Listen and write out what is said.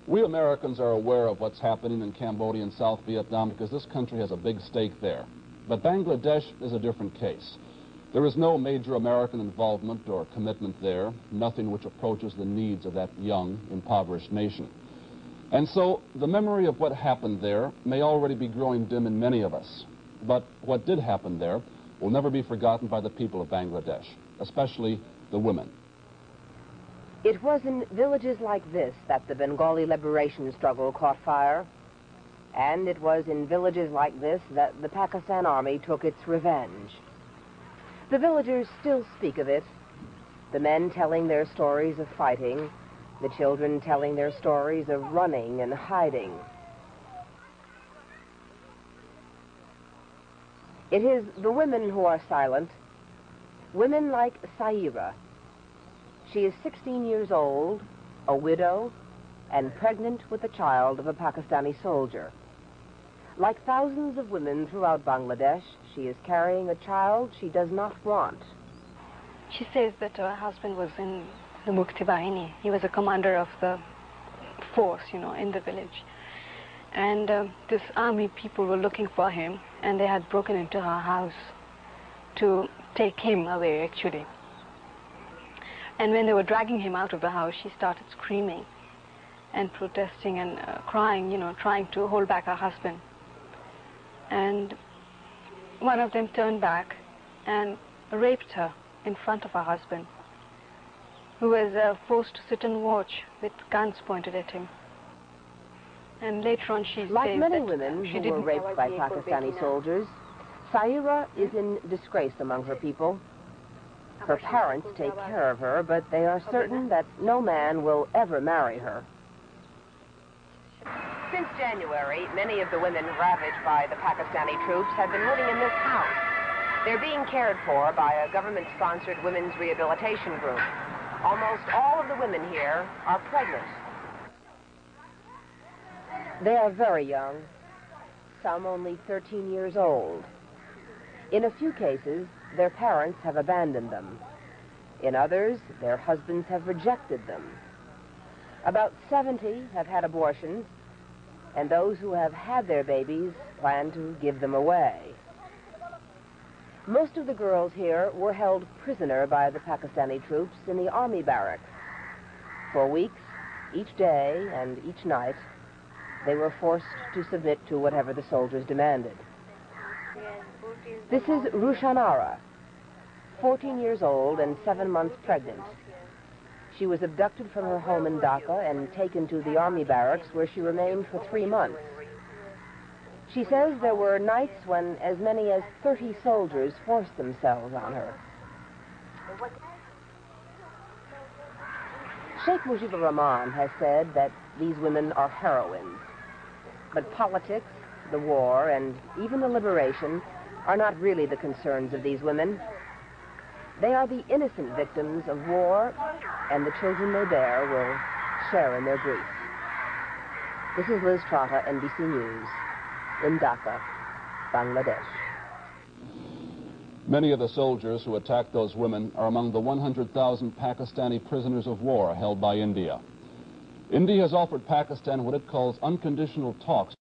We Americans are aware of what's happening in Cambodia and South Vietnam because this country has a big stake there. But Bangladesh is a different case. There is no major American involvement or commitment there, nothing which approaches the needs of that young, impoverished nation. And so the memory of what happened there may already be growing dim in many of us. But what did happen there will never be forgotten by the people of Bangladesh, especially the women. It was in villages like this that the Bengali liberation struggle caught fire. And it was in villages like this that the Pakistan Army took its revenge. The villagers still speak of it, the men telling their stories of fighting, the children telling their stories of running and hiding. It is the women who are silent, women like Saira. She is 16 years old, a widow, and pregnant with the child of a Pakistani soldier. Like thousands of women throughout Bangladesh, she is carrying a child she does not want. She says that her husband was in the Mukti Bahini. He was a commander of the force, in the village. And this army people were looking for him, and they had broken into her house to take him away, actually. And when they were dragging him out of the house, she started screaming and protesting and crying, trying to hold back her husband. And one of them turned back and raped her in front of her husband, who was forced to sit and watch with guns pointed at him. And later on she like many women who were raped by Pakistani soldiers, Saira is in disgrace among her people. Her parents take care of her, but they are certain that no man will ever marry her. Since January, many of the women ravaged by the Pakistani troops have been living in this house. They're being cared for by a government-sponsored women's rehabilitation group. Almost all of the women here are pregnant. They are very young, some only 13 years old. In a few cases, their parents have abandoned them. In others, their husbands have rejected them. About 70 have had abortions, and those who have had their babies plan to give them away. Most of the girls here were held prisoner by the Pakistani troops in the army barracks. For weeks, each day and each night, they were forced to submit to whatever the soldiers demanded. This is Rushanara, 14 years old and 7 months pregnant. She was abducted from her home in Dhaka and taken to the army barracks, where she remained for 3 months. She says there were nights when as many as 30 soldiers forced themselves on her. Sheikh Mujibur Rahman has said that these women are heroines. But politics, the war, and even the liberation are not really the concerns of these women. They are the innocent victims of war, and the children they bear will share in their grief. This is Liz Trotta, NBC News, in Dhaka, Bangladesh. Many of the soldiers who attacked those women are among the 100,000 Pakistani prisoners of war held by India. India has offered Pakistan what it calls unconditional talks